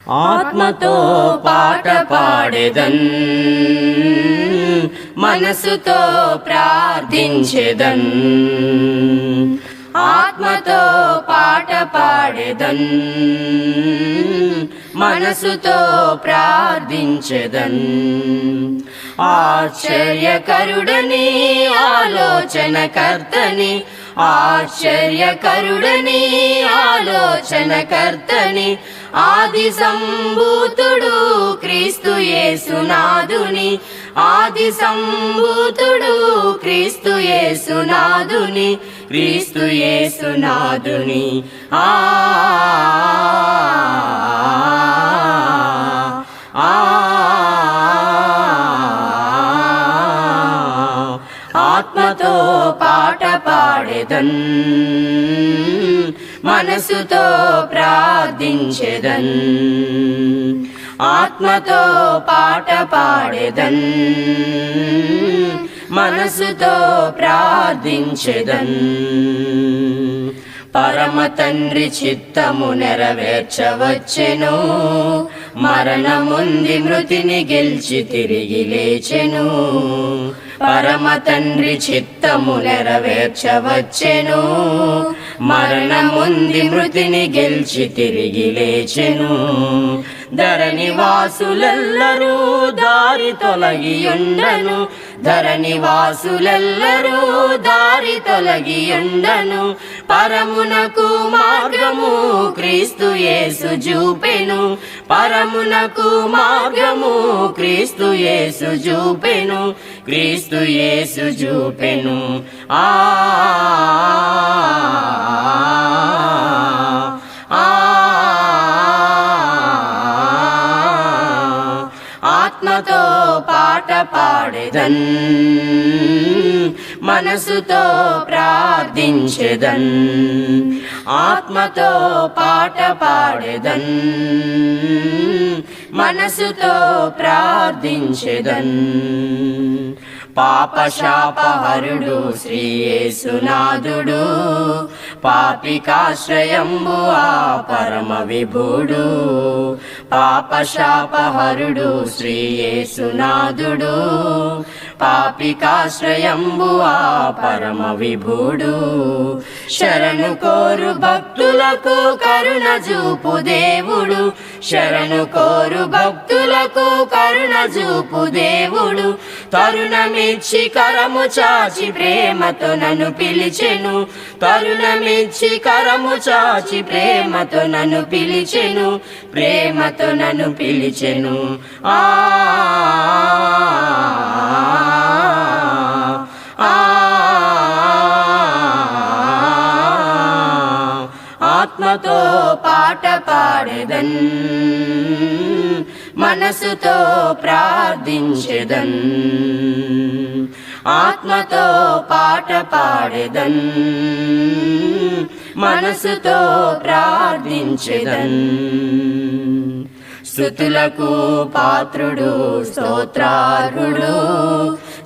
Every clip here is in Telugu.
ఆత్మతో పాట పాడెదన్, మనసుతో ప్రార్థించెదన్. ఆత్మతో పాట పాడెదన్, మనసుతో ప్రార్థించెదన్. ఆశ్చర్యకరుడని ఆలోచనకర్తని, ఆశ్చర్యకరుడని ఆలోచనకర్తని, ఆది సంభూతుడు క్రీస్తు యేసునాథుని, ఆది సంభూతుడు క్రీస్తు యేసునాథుని, క్రీస్తు యేసునాథుని. ఆత్మతో పాట పాడెదన్, మనసుతో ప్రార్థించెదన్. ఆత్మతో పాట పాడెదన్, మనసుతో ప్రార్థించెదన్. పరమ తండ్రి చిత్తము నెరవేర్చవచ్చెను, మరణముంది మృతిని గెలిచి తిరిగి లేచెను. పరమ తండ్రి చిత్తము నెరవేర్చవచ్చెను, మరణముంది మృతిని గెలిచి తిరిగి లేచెను. ధరణి వాసులెల్లరూ దారి తొలగియుండను, ధరణి వాసులెల్లరూ దారి తొలగియుండను. పరమునకు మార్గము క్రీస్తు యేసు చూపెను, పరమునకు మార్గము క్రీస్తు యేసు చూపెను, క్రీస్తు యేసు చూపెను. ఆత్మతో పాట పాడెదన్, మనసుతో ప్రార్థించెదన్. ఆత్మతో పాట పాడెదన్, మనసుతో ప్రార్థించెదన్. పాపశాపహరుడు శ్రీ యేసునాథుడు, పాపికాశ్రయంబు ఆ పరమ విభుడు. పాపశాపహరుడు శ్రీ యేసునాథుడు, పాపికాశ్రయంబు ఆ పరమ విభుడు. శరణు కోరు భక్తులకు కరుణ చూపు దేవుడు, శరణు కోరు భక్తులకు కరుణ చూపు దేవుడు. తరుణమిచ్చి కరము చాచి ప్రేమతో నన్ను పిలిచెను, తరుణమిచ్చి కరము చాచి ప్రేమతో నన్ను పిలిచెను, ప్రేమతో నన్ను పిలిచెను. ఆత్మతో పాట పాడెదన్, మనసుతో ప్రార్థించెదన్. ఆత్మతో పాట పాడెదన్, మనసుతో ప్రార్థించెదన్. స్తుతులకు పాత్రుడు స్తోత్రార్హుడు,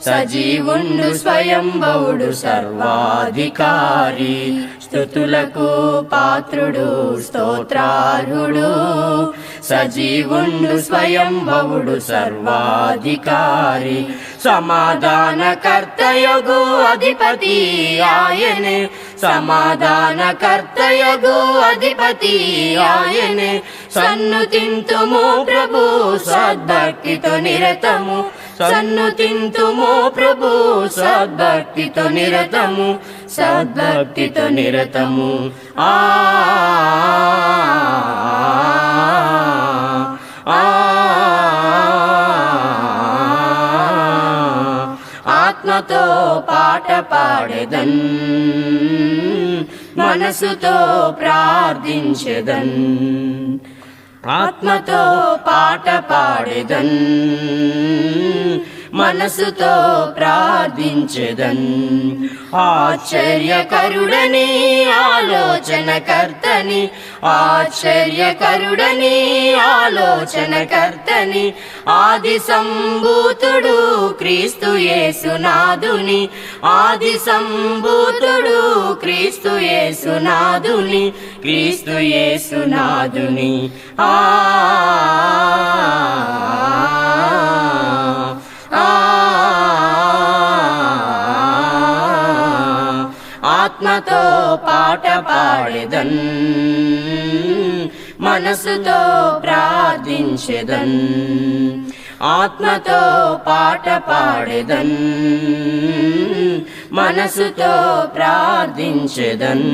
సజీవుండు స్వయంభవుడు సర్వాధికారి. స్తుతులకు పాత్రుడు స్తోత్రార్హుడు, సజీవుండు స్వయంభవుడు సర్వాధికారి. సమాధానకర్తయగు అధిపతి ఆయనే, సమాధానకర్తయగు అధిపతి ఆయనే. సన్నుతింతుము ప్రభు సద్భక్తితో నిరతము, సన్నుతింతుము ప్రభు సద్భక్తితో నిరతము, సద్భక్తితో నిరతము. ఆత్మతో పాట పాడెదన్, మనసుతో ప్రార్థించెదన్. ఆత్మతో పాట పాడెదన్, మనసుతో ప్రార్థించెదన్. ఆశ్చర్యకరుడని ఆలోచనకర్తని, ఆశ్చర్యకరుడని ఆలోచనకర్తని, ఆది సంభూతుడు క్రీస్తు యేసునాథుని, ఆది సంభూతుడు క్రీస్తు యేసునాథుని, క్రీస్తు యేసునాథుని. ఆత్మతో పాట పాడెదన్, మనసుతో ప్రార్థించెదన్. ఆత్మతో పాట పాడెదన్, మనసుతో ప్రార్థించెదన్.